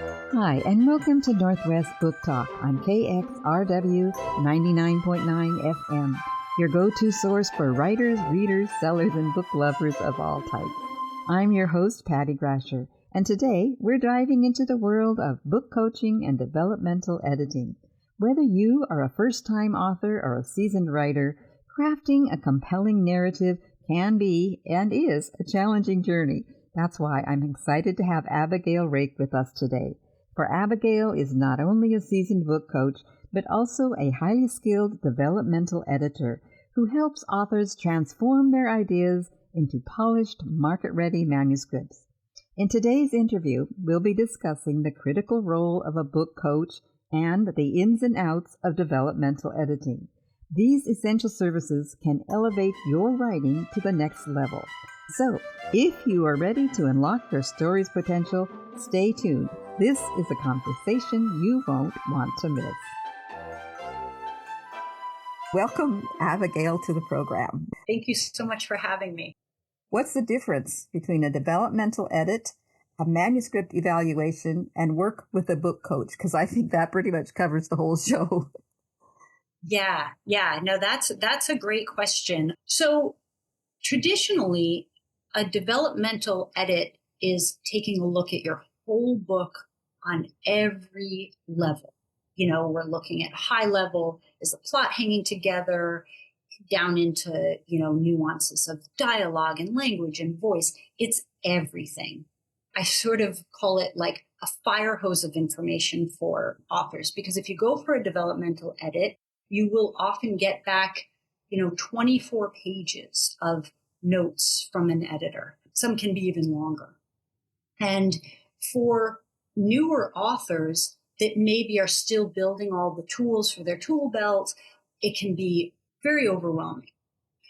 Hi, and welcome to Northwest Book Talk on KXRW 99.9 FM, your go-to source for writers, readers, sellers, and book lovers of all types. I'm your host, Patty Grasher, and today we're diving into the world of book coaching and developmental editing. Whether you are a first-time author or a seasoned writer, crafting a compelling narrative can be and is a challenging journey. That's why I'm excited to have Abigail Raeke with us today. For Abigail is not only a seasoned book coach, but also a highly skilled developmental editor who helps authors transform their ideas into polished, market-ready manuscripts. In today's interview, we'll be discussing the critical role of a book coach and the ins and outs of developmental editing. These essential services can elevate your writing to the next level. So, if you are ready to unlock your story's potential, stay tuned. This is a conversation you won't want to miss. Welcome, Abigail, to the program. Thank you so much for having me. What's the difference between a developmental edit, a manuscript evaluation, and work with a book coach? Because I think that pretty much covers the whole show. Yeah. No, that's a great question. So traditionally, a developmental edit is taking a look at your whole book on every level. We're looking at high level, is the plot hanging together, down into, nuances of dialogue and language and voice. It's everything. I sort of call it like a fire hose of information for authors, because if you go for a developmental edit, you will often get back, 24 pages of notes from an editor. Some can be even longer. And for newer authors that maybe are still building all the tools for their tool belt, it can be very overwhelming.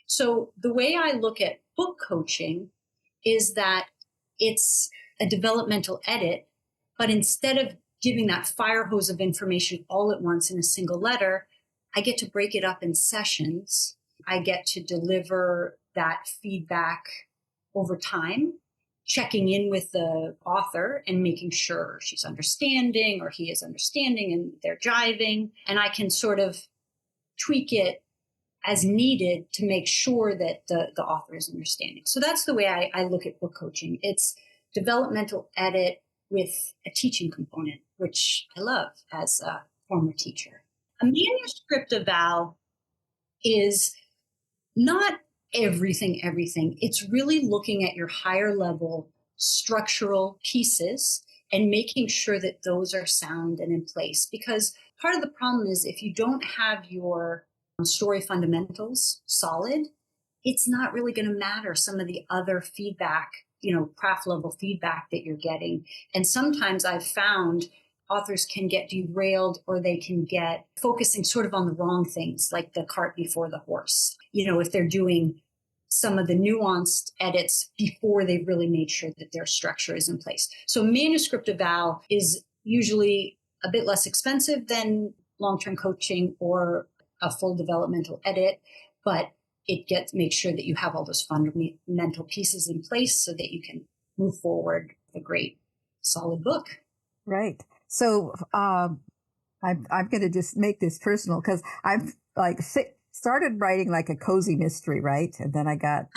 So the way I look at book coaching is that it's a developmental edit, but instead of giving that fire hose of information all at once in a single letter, I get to break it up in sessions. I get to deliver that feedback over time, checking in with the author and making sure she's understanding or he is understanding and they're jiving. And I can sort of tweak it as needed to make sure that the author is understanding. So that's the way I look at book coaching. It's developmental edit with a teaching component, which I love as a former teacher. A manuscript eval is not everything. It's really looking at your higher level structural pieces and making sure that those are sound and in place. Because part of the problem is if you don't have your story fundamentals solid, it's not really going to matter some of the other feedback, craft level feedback that you're getting. And sometimes I've found authors can get derailed or they can get focusing sort of on the wrong things, like the cart before the horse. If they're doing some of the nuanced edits before they've really made sure that their structure is in place. So manuscript eval is usually a bit less expensive than long-term coaching or a full developmental edit, but it makes sure that you have all those fundamental pieces in place so that you can move forward with a great, solid book. Right. So I'm going to just make this personal because I've started writing like a cozy mystery, right? And then I got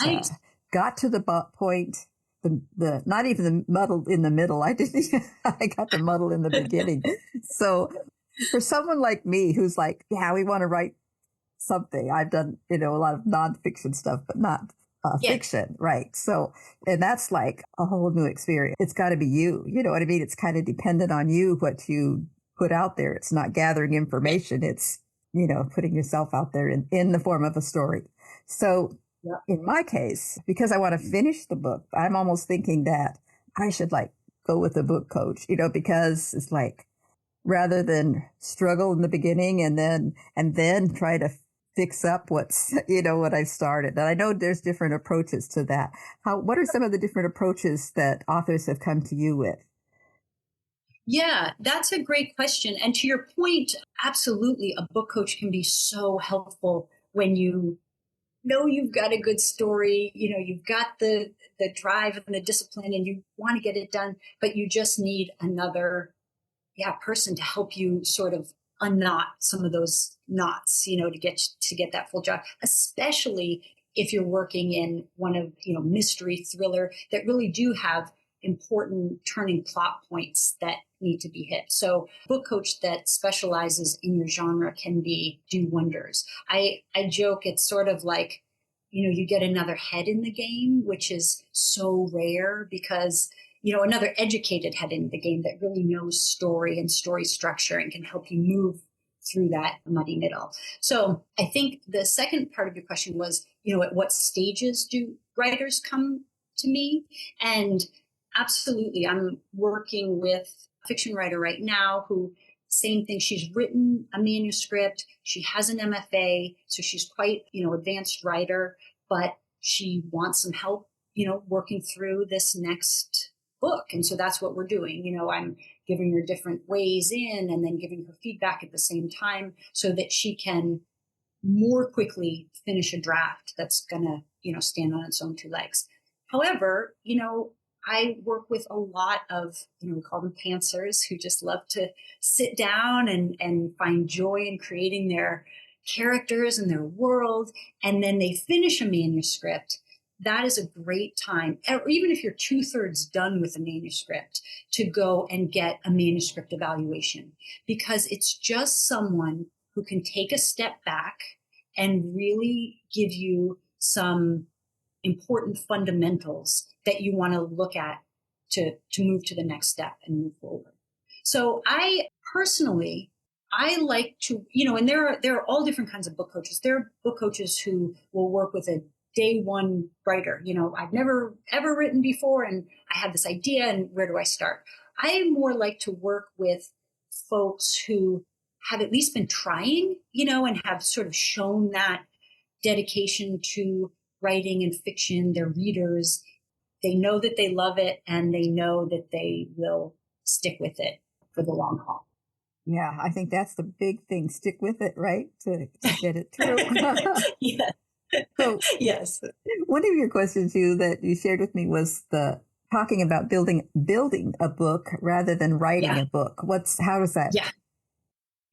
to the point, the not even the muddle in the middle. I got the muddle in the beginning. So for someone like me who's like, yeah, we want to write something. I've done, a lot of nonfiction stuff, but not fiction, right? So, and that's like a whole new experience. It's got to be you. You know what I mean? It's kind of dependent on you, what you put out there. It's not gathering information. It's, putting yourself out there in the form of a story. So in my case, because I want to finish the book, I'm almost thinking that I should go with a book coach, because it's rather than struggle in the beginning and then try to fix up what I've started. And I know there's different approaches to that. What are some of the different approaches that authors have come to you with? Yeah, that's a great question. And to your point, absolutely, a book coach can be so helpful when you know you've got a good story, you've got the drive and the discipline and you want to get it done, but you just need another person to help you sort of unknot some of those knots, to get that full job, especially if you're working in one of, mystery thriller that really do have important turning plot points that need to be hit. So book coach that specializes in your genre can do wonders. I joke, it's sort of like, you get another head in the game, which is so rare because, another educated head in the game that really knows story and story structure and can help you move through that muddy middle. So I think the second part of your question was, at what stages do writers come to me? And absolutely, I'm working with a fiction writer right now who, same thing, she's written a manuscript, she has an MFA, so she's quite, advanced writer, but she wants some help, working through this next book. And so that's what we're doing. I'm giving her different ways in and then giving her feedback at the same time so that she can more quickly finish a draft that's going to, stand on its own two legs. However, I work with a lot of, we call them pantsers, who just love to sit down and find joy in creating their characters and their world. And then they finish a manuscript. That is a great time, or even if you're 2/3 done with a manuscript, to go and get a manuscript evaluation, because it's just someone who can take a step back and really give you some important fundamentals that you want to look at to move to the next step and move forward. So I personally, I like to, and there are all different kinds of book coaches. There are book coaches who will work with a day one writer. I've never ever written before and I have this idea, and where do I start? I more like to work with folks who have at least been trying, and have sort of shown that dedication to writing and fiction, their readers. They know that they love it and they know that they will stick with it for the long haul. Yeah, I think that's the big thing. Stick with it, right? To get it through. Yeah. So, yes. One of your questions that you shared with me was talking about building a book rather than writing a book. How does that?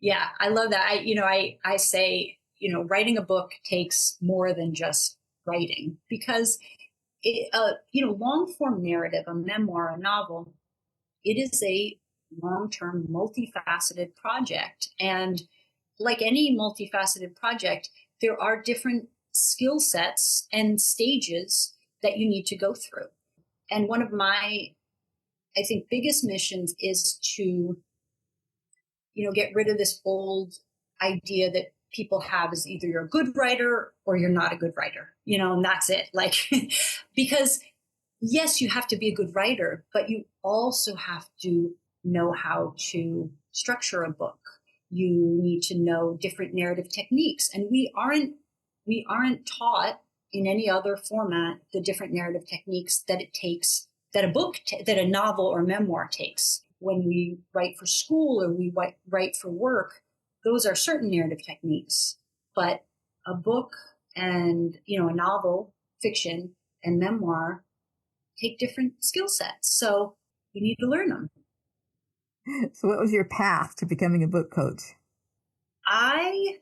Yeah, I love that. I say, writing a book takes more than just writing, because long form narrative, a memoir, a novel, it is a long-term, multifaceted project. And like any multifaceted project, there are different skill sets and stages that you need to go through. And one of my, I think, biggest missions is to, get rid of this old idea that people have is either you're a good writer or you're not a good writer, and that's it. Like, because yes, you have to be a good writer, but you also have to know how to structure a book. You need to know different narrative techniques. And we aren't taught in any other format the different narrative techniques that it takes, that a novel or memoir takes. When we write for school or we write for work, those are certain narrative techniques. But a book and, a novel, fiction, and memoir take different skill sets. So you need to learn them. So what was your path to becoming a book coach? I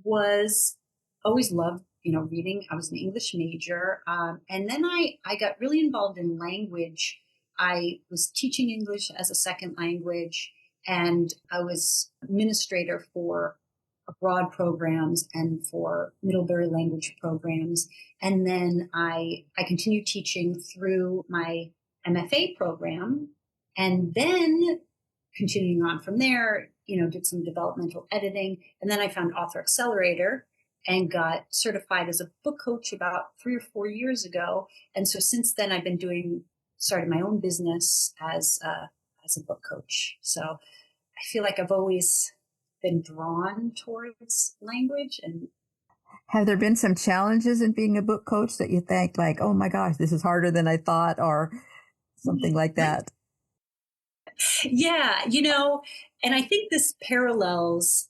always loved, reading. I was an English major. And then I got really involved in language. I was teaching English as a second language, and I was administrator for abroad programs and for Middlebury language programs. And then I continued teaching through my MFA program, and then continuing on from there, did some developmental editing. And then I found Author Accelerator and got certified as a book coach about 3 or 4 years ago. And so since then I've been started my own business as a book coach. So I feel like I've always been drawn towards language. And have there been some challenges in being a book coach that you think like, oh my gosh, this is harder than I thought, or something like that? Yeah, and I think this parallels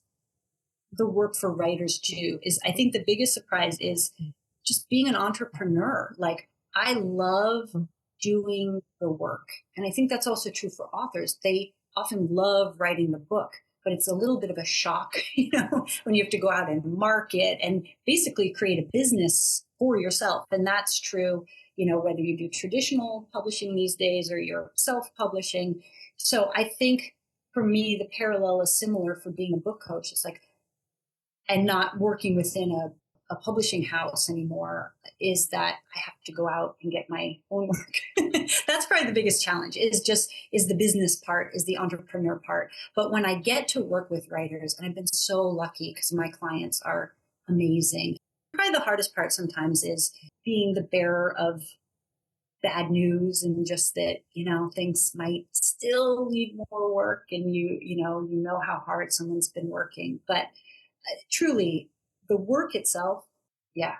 the work for writers too. Is I think the biggest surprise is just being an entrepreneur. Like, I love doing the work. And I think that's also true for authors. They often love writing the book, but it's a little bit of a shock, when you have to go out and market and basically create a business for yourself. And that's true, whether you do traditional publishing these days or you're self-publishing. So I think for me, the parallel is similar for being a book coach. It's like, and not working within a publishing house anymore, is that I have to go out and get my own work. That's probably the biggest challenge is the business part, is the entrepreneur part. But when I get to work with writers, and I've been so lucky because my clients are amazing. Probably the hardest part sometimes is being the bearer of bad news, and just that, things might still need more work, and you know how hard someone's been working. But truly, the work itself,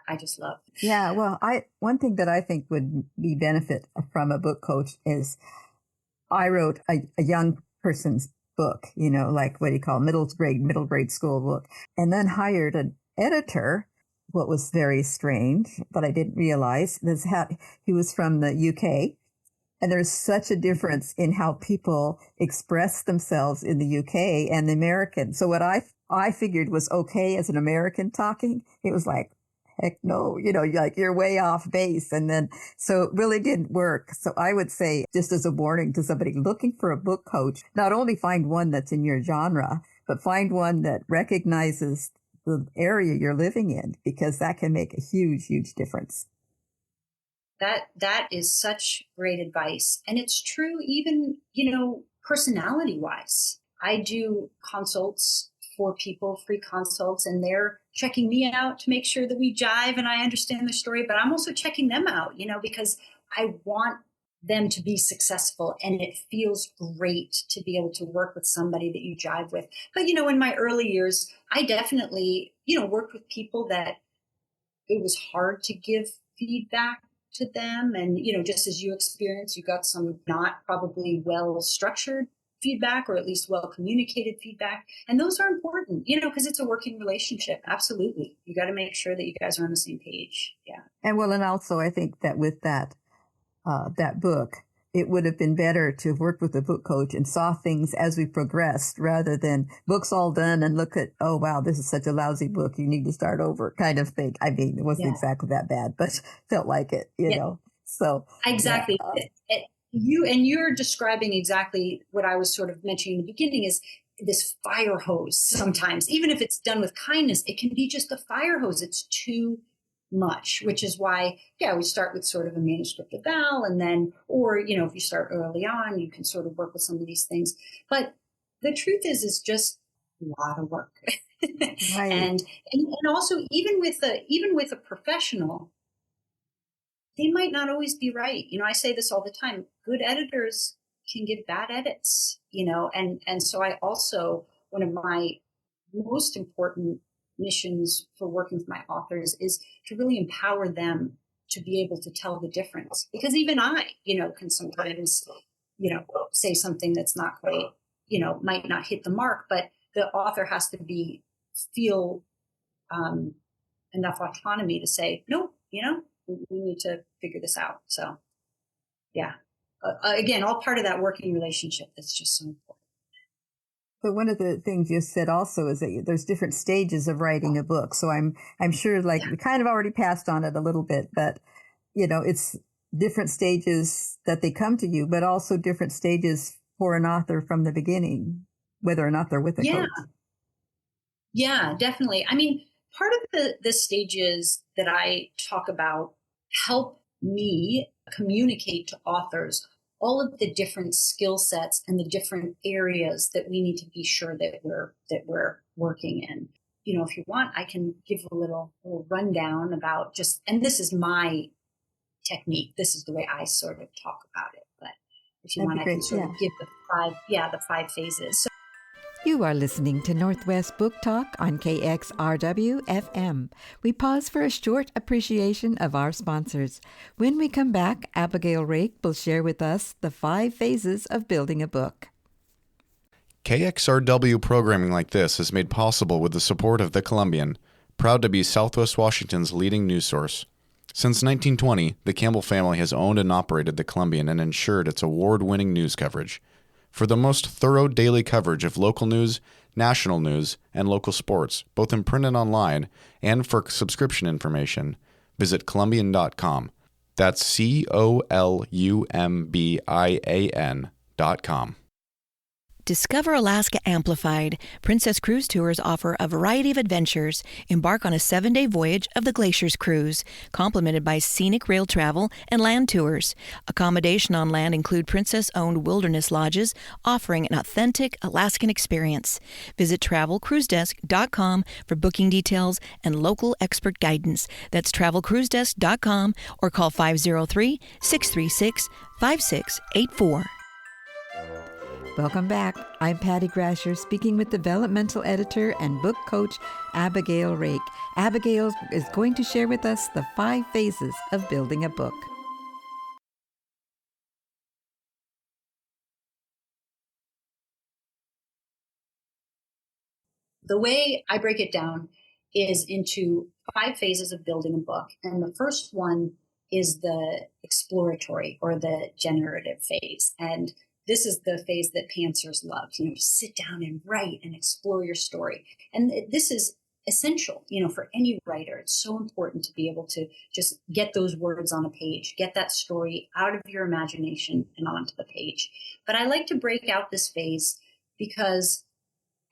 I just love. Yeah, well, one thing that I think would be benefit from a book coach is I wrote a young person's book, like what do you call middle grade school book, and then hired an editor. What was very strange, but I didn't realize he was from the UK. And there's such a difference in how people express themselves in the UK and the American. So what I figured was okay as an American talking, it was like, heck no, like you're way off base. And then, so it really didn't work. So I would say, just as a warning to somebody looking for a book coach, not only find one that's in your genre, but find one that recognizes the area you're living in, because that can make a huge, huge difference. That is such great advice. And it's true even, personality wise. I do consults for people, free consults, and they're checking me out to make sure that we jive and I understand the story, but I'm also checking them out, because I want them to be successful, and it feels great to be able to work with somebody that you jive with. But, in my early years, I definitely, worked with people that it was hard to give feedback to them. And, just as you experienced, you got some not probably well-structured feedback, or at least well-communicated feedback. And those are important, because it's a working relationship. Absolutely. You got to make sure that you guys are on the same page. Yeah. And also I think that with that book, it would have been better to have worked with a book coach and saw things as we progressed, rather than books all done and look at, oh, wow, this is such a lousy book, you need to start over kind of thing. I mean, it wasn't exactly that bad, but felt like it, you know. So exactly. You're describing exactly what I was sort of mentioning in the beginning, is this fire hose. Sometimes, even if it's done with kindness, it can be just a fire hose. It's too much, which is why, we start with sort of a manuscript eval, and then, or, if you start early on, you can sort of work with some of these things. But the truth is just a lot of work. Right. And also even with a professional, they might not always be right. I say this all the time, good editors can give bad edits, and so I also, one of my most important missions for working with my authors is to really empower them to be able to tell the difference. Because even I, can sometimes, say something that's not quite, might not hit the mark, but the author has to feel enough autonomy to say, no, we need to figure this out. So, again, all part of that working relationship that's just so important. But one of the things you said also is that there's different stages of writing a book. So I'm sure we kind of already passed on it a little bit, but it's different stages that they come to you, but also different stages for an author from the beginning, whether or not they're with a coach. Yeah, definitely. I mean, part of the stages that I talk about help me communicate to authors all of the different skill sets and the different areas that we need to be sure that we're working in. If you want, I can give a little rundown about and this is my technique. This is the way I sort of talk about it. But if you want, I can sort of give the five phases. So, you are listening to Northwest Book Talk on KXRW FM. We pause for a short appreciation of our sponsors. When we come back, Abigail Raeke will share with us the 5 phases of building a book. KXRW programming like this is made possible with the support of The Columbian, proud to be Southwest Washington's leading news source. Since 1920, the Campbell family has owned and operated The Columbian and ensured its award-winning news coverage. for the most thorough daily coverage of local news, national news, and local sports, both in print and online, and for subscription information, visit Columbian.com. That's COLUMBIAN.com. Discover Alaska Amplified. Princess Cruise Tours offer a variety of adventures. Embark on a 7-day voyage of the Glaciers Cruise, complemented by scenic rail travel and land tours. Accommodation on land include Princess-owned wilderness lodges, offering an authentic Alaskan experience. Visit travelcruisedesk.com for booking details and local expert guidance. That's travelcruisedesk.com or call 503-636-5684. Welcome back. I'm Patty Grasher, speaking with developmental editor and book coach Abigail Raeke. Abigail is going to share with us the 5 phases of building a book. The way I break it down is into 5 phases of building a book. And the first one is the exploratory or the generative phase. And this is the phase that pantsers love, sit down and write and explore your story. And this is essential, for any writer. It's so important to be able to just get those words on a page, get that story out of your imagination and onto the page. But I like to break out this phase because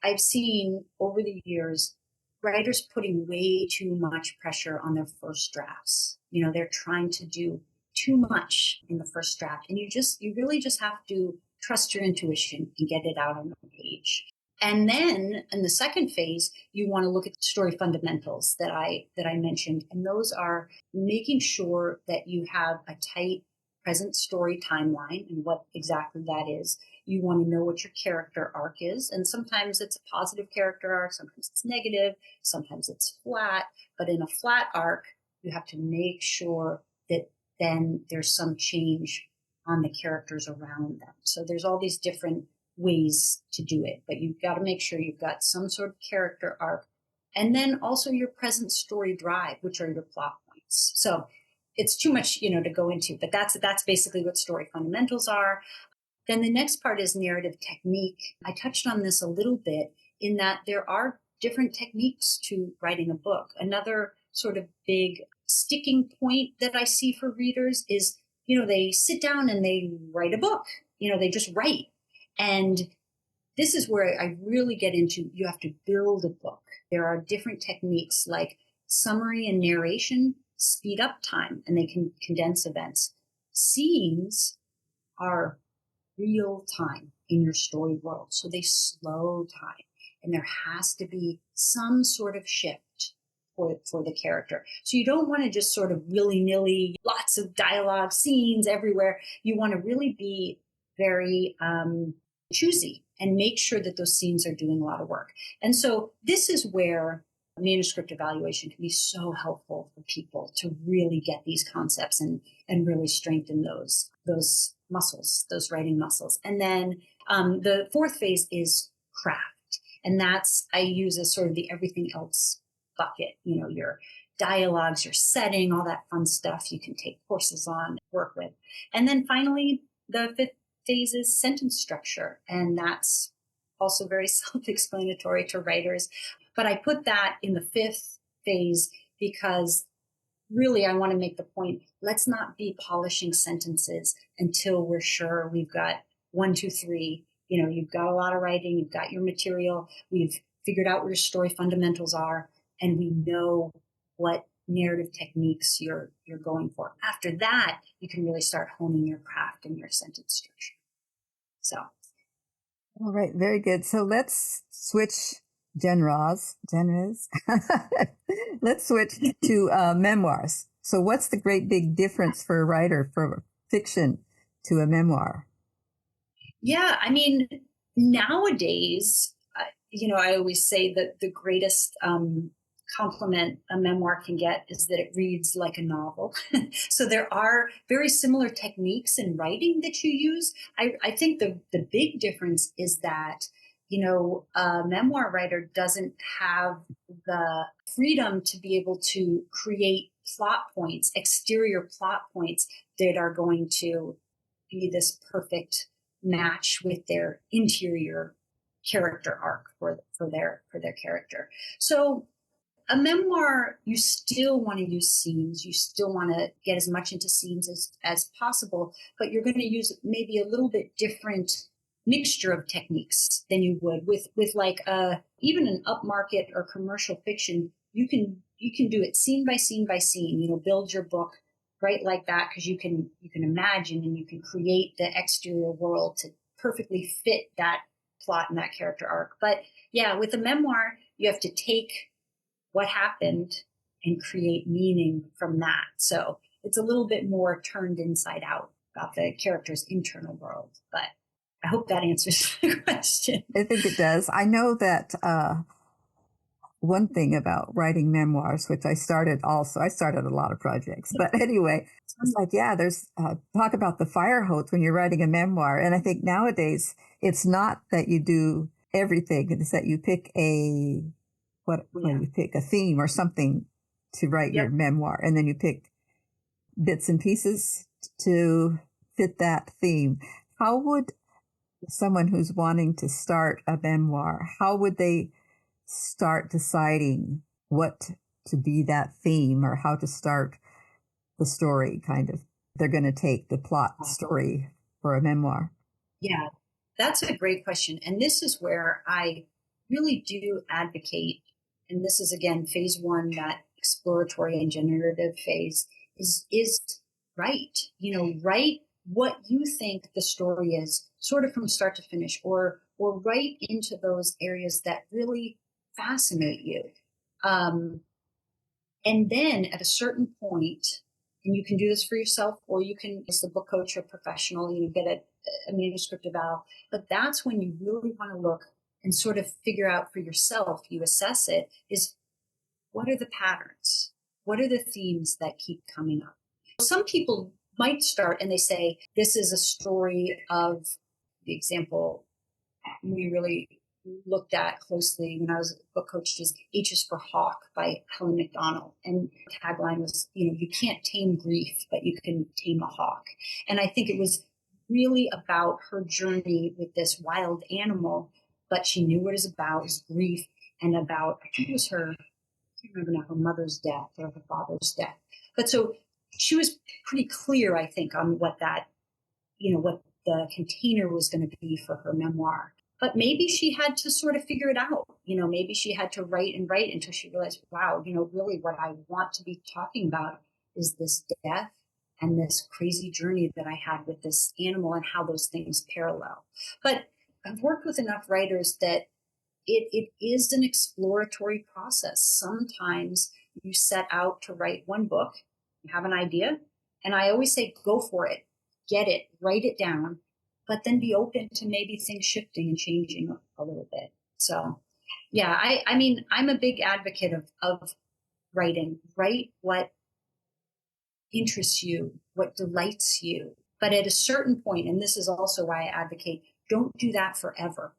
I've seen over the years writers putting way too much pressure on their first drafts. They're trying to do too much in the first draft, and you really just have to trust your intuition and get it out on the page. And then in the second phase, you want to look at the story fundamentals that I mentioned, and those are making sure that you have a tight present story timeline and what exactly that is. You want to know what your character arc is, and sometimes it's a positive character arc, sometimes it's negative, sometimes it's flat. But in a flat arc, you have to make sure that then there's some change on the characters around them. So there's all these different ways to do it, but you've got to make sure you've got some sort of character arc, and then also your present story drive, which are your plot points. So it's too much, to go into, but that's basically what story fundamentals are. Then the next part is narrative technique. I touched on this a little bit in that there are different techniques to writing a book. Another sort of big sticking point that I see for readers is, they sit down and they write a book. They just write. And this is where I really get into, you have to build a book. There are different techniques like summary and narration speed up time, and they can condense events. Scenes are real time in your story world, so they slow time, and there has to be some sort of shift for the character. So you don't want to just sort of willy-nilly, lots of dialogue, scenes everywhere. You want to really be very choosy and make sure that those scenes are doing a lot of work. And so this is where manuscript evaluation can be so helpful for people to really get these concepts and really strengthen those muscles, those writing muscles. And then the fourth phase is craft. And that's, I use as sort of the everything else bucket, your dialogues, your setting, all that fun stuff you can take courses on, work with. And then finally, the fifth phase is sentence structure. And that's also very self-explanatory to writers. But I put that in the fifth phase because really I want to make the point, let's not be polishing sentences until we're sure we've got 1, 2, 3. You've got a lot of writing, you've got your material, we've figured out what your story fundamentals are, and we know what narrative techniques you're going for. After that, you can really start honing your craft and your sentence structure. So. All right, very good. So let's switch genres. Let's switch to memoirs. So what's the great big difference for a writer from fiction to a memoir? Yeah, I mean, nowadays, I always say that the greatest compliment a memoir can get is that it reads like a novel. So there are very similar techniques in writing that you use. I think the big difference is that, a memoir writer doesn't have the freedom to be able to create plot points, exterior plot points that are going to be this perfect match with their interior character arc for their character. So a memoir, you still want to use scenes. You still want to get as much into scenes as possible, but you're going to use maybe a little bit different mixture of techniques than you would with like even an upmarket or commercial fiction. You can do it scene by scene by scene, build your book right like that, because you can imagine and you can create the exterior world to perfectly fit that plot and that character arc. But yeah, with a memoir, you have to take what happened and create meaning from that. So it's a little bit more turned inside out about the character's internal world. But I hope that answers the question. I think it does. I know that one thing about writing memoirs, which I started a lot of projects. But anyway, it's like, yeah, there's talk about the fire hose when you're writing a memoir. And I think nowadays it's not that you do everything. It's that you pick you pick a theme or something to write your memoir. And then you pick bits and pieces to fit that theme. How would someone who's wanting to start a memoir, how would they start deciding what to be that theme or how to start the story kind of? They're going to take the plot story for a memoir. Yeah, that's a great question. And this is where I really do advocate. And this is, again, phase one, that exploratory and generative phase is write, write what you think the story is, sort of from start to finish, or write into those areas that really fascinate you. And then at a certain point, and you can do this for yourself, or you can, as a book coach or professional, you get a manuscript eval, but that's when you really want to look and sort of figure out for yourself, you assess it, is what are the patterns? What are the themes that keep coming up? Some people might start and they say, this is a story of, the example we really looked at closely when I was a book coach is H is for Hawk by Helen McDonald. And the tagline was, you can't tame grief, but you can tame a hawk. And I think it was really about her journey with this wild animal, but she knew what it was about, was grief, and about, I think it was I can't remember now, her mother's death or her father's death. But so she was pretty clear, I think, on what that, what the container was going to be for her memoir. But maybe she had to sort of figure it out. Maybe she had to write and write until she realized, wow, really what I want to be talking about is this death and this crazy journey that I had with this animal and how those things parallel. But I've worked with enough writers that it is an exploratory process. Sometimes you set out to write one book, you have an idea, and I always say, go for it, get it, write it down, but then be open to maybe things shifting and changing a little bit. So yeah, I mean, I'm a big advocate of writing. Write what interests you, what delights you. But at a certain point, and this is also why I advocate, don't do that forever.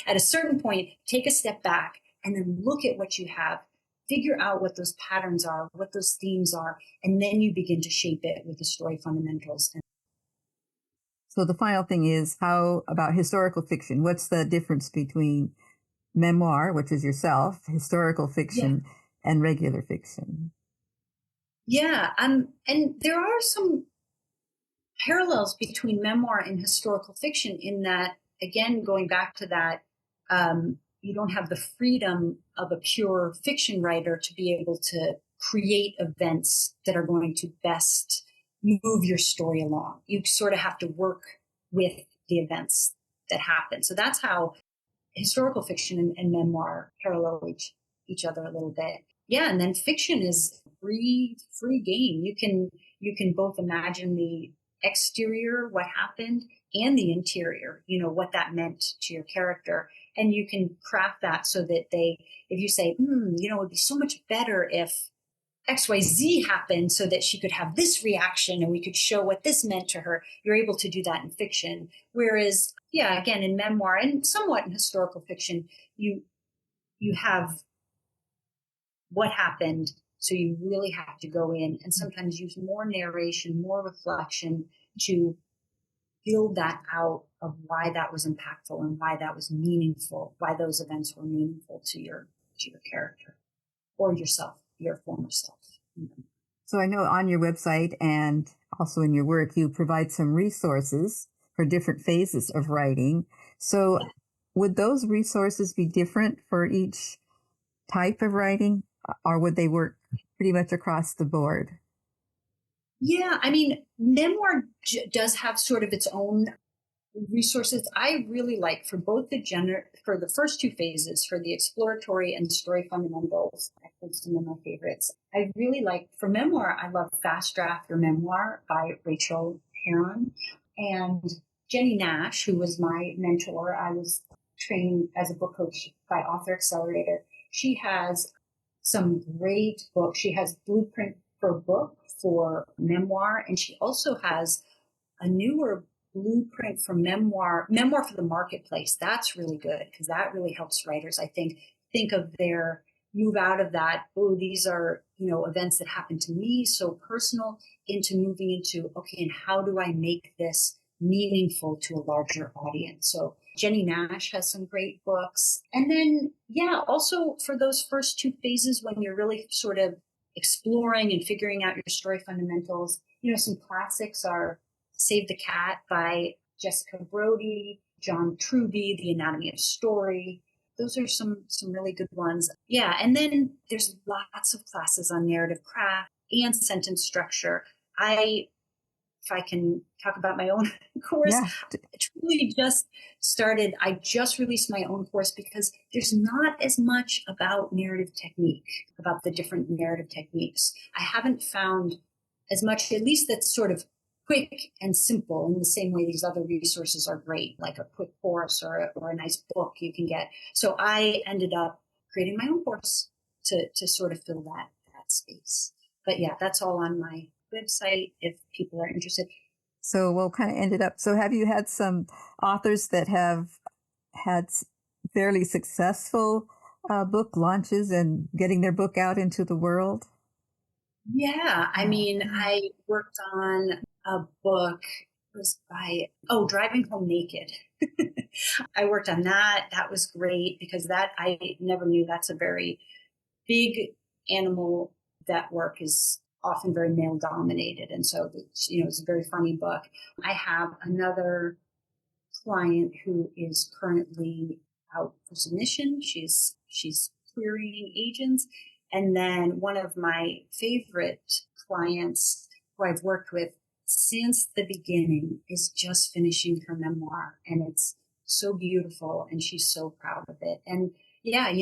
At a certain point, take a step back and then look at what you have, figure out what those patterns are, what those themes are, and then you begin to shape it with the story fundamentals. So the final thing is, how about historical fiction? What's the difference between memoir, which is yourself, historical fiction, and regular fiction? Yeah, and there are some parallels between memoir and historical fiction in that, again, going back to that, you don't have the freedom of a pure fiction writer to be able to create events that are going to best move your story along. You sort of have to work with the events that happen. So that's how historical fiction and memoir parallel each other a little bit. Yeah, and then fiction is free game. You can both imagine the exterior, what happened, and the interior, what that meant to your character. And you can craft that so that if you say, it would be so much better if XYZ happened so that she could have this reaction and we could show what this meant to her. You're able to do that in fiction. Whereas, yeah, again, in memoir and somewhat in historical fiction, you have what happened. So you really have to go in and sometimes use more narration, more reflection to build that out of why that was impactful and why that was meaningful, why those events were meaningful to your character or yourself, your former self. So I know on your website and also in your work, you provide some resources for different phases of writing. So would those resources be different for each type of writing, or would they work pretty much across the board? Yeah, I mean, memoir does have sort of its own resources. I really like for both for the first two phases, for the exploratory and story fundamentals. I think some of my favorites. I really like for memoir. I love Fast Draft Your Memoir by Rachel Heron and Jenny Nash, who was my mentor. I was trained as a book coach by Author Accelerator. She has some great books. She has Blueprint for a Book for memoir, and she also has a newer Blueprint for memoir for the marketplace. That's really good because that really helps writers, I think of their move out of that, oh, these are, events that happen to me, so personal, into moving into, okay, and how do I make this meaningful to a larger audience? So Jenny Nash has some great books. And then, also for those first two phases, when you're really sort of exploring and figuring out your story fundamentals, some classics are Save the Cat by Jessica Brody, John Truby, The Anatomy of Story. Those are some really good ones. Yeah, and then there's lots of classes on narrative craft and sentence structure. If I can talk about my own course, I just released my own course because there's not as much about narrative technique, about the different narrative techniques. I haven't found as much, at least that's sort of quick and simple in the same way these other resources are great, like a quick course or a nice book you can get. So I ended up creating my own course to sort of fill that space. But yeah, that's all on my website if people are interested. So we'll kind of end it up. So have you had some authors that have had fairly successful book launches and getting their book out into the world? Yeah, I mean, I worked on a book, it was by, Driving Home Naked. I worked on that. That was great because that I never knew that's a very big animal. That work is often very male dominated. And so, it's a very funny book. I have another client who is currently out for submission. She's querying agents. And then one of my favorite clients who I've worked with since the beginning is just finishing her memoir. And it's so beautiful and she's so proud of it. And yeah,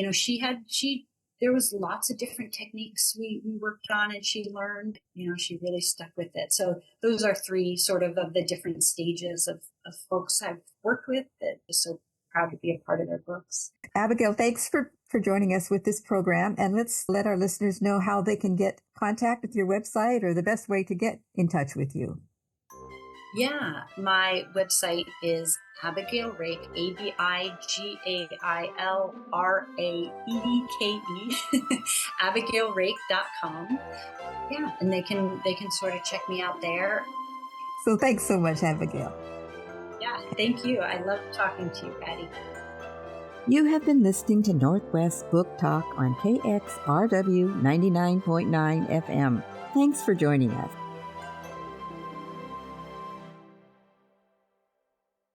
there was lots of different techniques we worked on and she learned, she really stuck with it. So those are three sort of the different stages of folks I've worked with that are so proud to be a part of their books. Abigail, thanks for joining us with this program. And let's let our listeners know how they can get contact with your website or the best way to get in touch with you. Yeah, my website is Abigail Raeke, AbigailRaeke, AbigailRaeke.com. Yeah, and they can sort of check me out there. So thanks so much, Abigail. Yeah, thank you. I love talking to you, Patty. You have been listening to Northwest Book Talk on KXRW 99.9 FM. Thanks for joining us.